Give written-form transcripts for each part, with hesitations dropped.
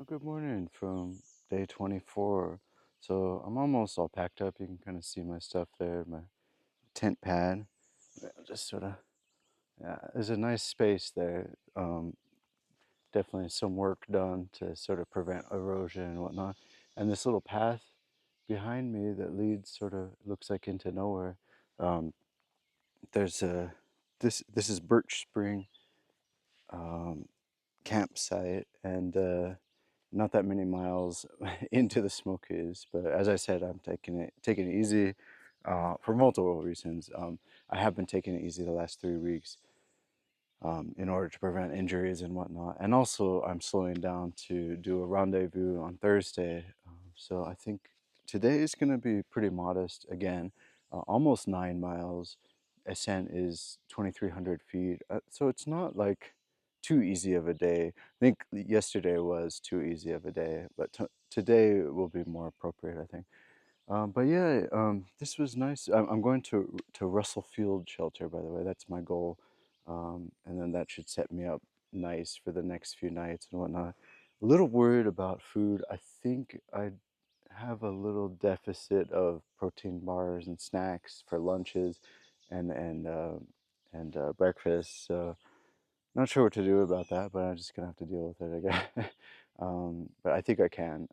Good morning from day 24. So I'm almost all packed up. You can kind of see my stuff there, my tent pad. Just sort of, yeah, there's a nice space there. Definitely some work done to sort of prevent erosion and whatnot. And this little path behind me that leads sort of looks like into nowhere. Um, there's a this is Birch Spring um, campsite, and not that many miles into the Smokies. But as I said, I'm taking it easy for multiple reasons. I have been taking it easy the last 3 weeks in order to prevent injuries and whatnot. And also, I'm slowing down to do a rendezvous on Thursday. So I think today is going to be pretty modest again, almost 9 miles. Ascent is 2,300 feet. So it's not like too easy of a day. I think yesterday was too easy of a day, but today will be more appropriate, I think. But yeah, this was nice. I'm going to Russell Field Shelter, by the way. That's my goal, and then that should set me up nice for the next few nights and whatnot. A little worried about food. I think I have a little deficit of protein bars and snacks for lunches, and and uh, and breakfast. So not sure what to do about that, but I'm just gonna have to deal with it, I guess. But I think I can.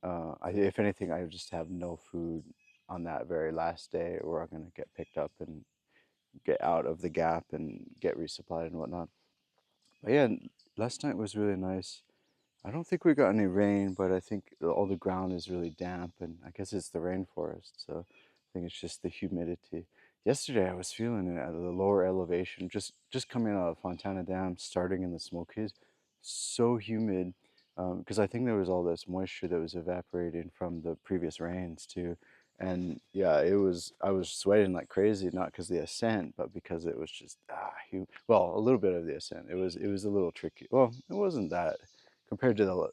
If anything, I just have no food on that very last day, or I'm gonna get picked up and get out of the gap and get resupplied and whatnot. But yeah, last night was really nice. I don't think we got any rain, but I think all the ground is really damp, and I guess it's the rainforest, so I think it's just the humidity. Yesterday, I was feeling it at the lower elevation, just coming out of Fontana Dam, starting in the Smokies, so humid, because I think there was all this moisture that was evaporating from the previous rains too, and yeah, it was. I was sweating like crazy, not because of the ascent, but because it was just well, a little bit of the ascent. It was a little tricky. Well, it wasn't that compared to the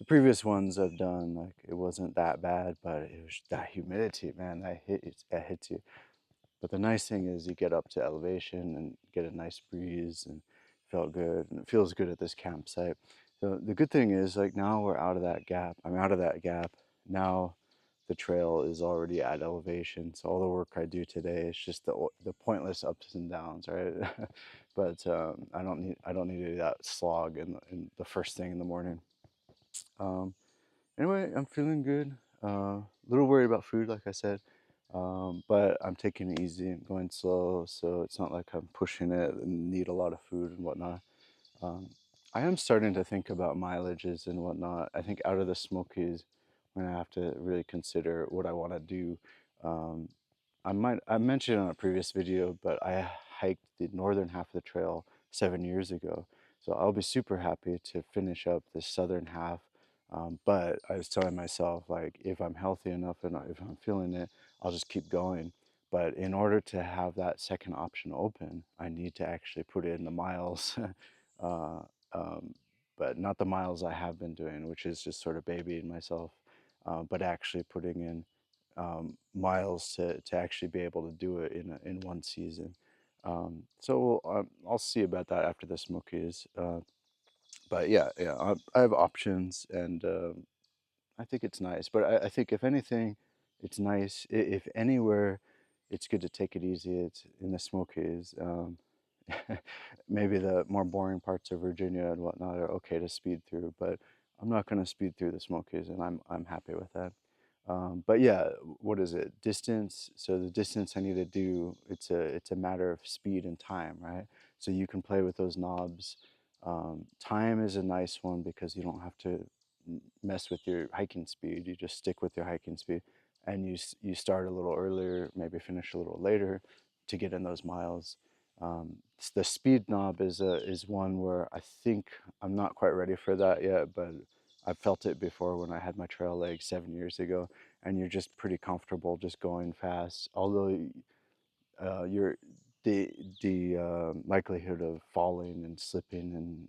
previous ones I've done, like it wasn't that bad, but it was that humidity, man, that hits you. But the nice thing is you get up to elevation and get a nice breeze and felt good, and it feels good at this campsite. So the good thing is like now we're out of that gap. I'm out of that gap. Now the trail is already at elevation. So all the work I do today is just the pointless ups and downs, right? But I don't need to do that slog in the first thing in the morning. Um, Anyway, I'm feeling good. A little worried about food, like I said, but I'm taking it easy and going slow, so it's not like I'm pushing it and need a lot of food and whatnot. Um, I am starting to think about mileages and whatnot. I think out of the Smokies, I'm gonna have to really consider what I want to do. Um, I mentioned on a previous video, but I hiked the northern half of the trail 7 years ago, so I'll be super happy to finish up the southern half. But I was telling myself, like, if I'm healthy enough and if I'm feeling it, I'll just keep going. But in order to have that second option open, I need to actually put in the miles, uh, um, but not the miles I have been doing, which is just sort of babying myself, but actually putting in miles to actually be able to do it in one season. So I'll see about that after the Smokies. But yeah, yeah, I have options, and I think it's nice. But I think if anything, it's nice. If anywhere, it's good to take it easy. It's in the Smokies. Maybe the more boring parts of Virginia and whatnot are okay to speed through, but I'm not going to speed through the Smokies, and I'm happy with that. But yeah, what is it? Distance. So the distance I need to do, it's a matter of speed and time, right? So you can play with those knobs. Time is a nice one because you don't have to mess with your hiking speed. You just stick with your hiking speed, and you start a little earlier, maybe finish a little later, to get in those miles. The speed knob is one where I think I'm not quite ready for that yet, but I've felt it before when I had my trail leg 7 years ago, and you're just pretty comfortable just going fast. Although you're the likelihood of falling and slipping and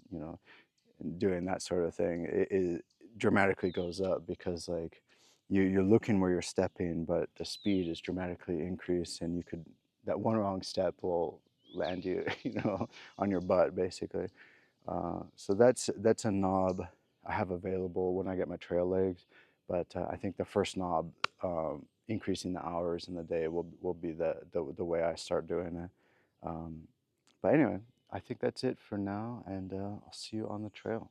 and doing that sort of thing it dramatically goes up because like you're looking where you're stepping, but the speed is dramatically increased, and you could that one wrong step will land you on your butt basically. So that's a knob I have available when I get my trail legs. But I think the first knob, increasing the hours in the day, will be the way I start doing it. Um, but anyway, I think that's it for now, and I'll see you on the trail.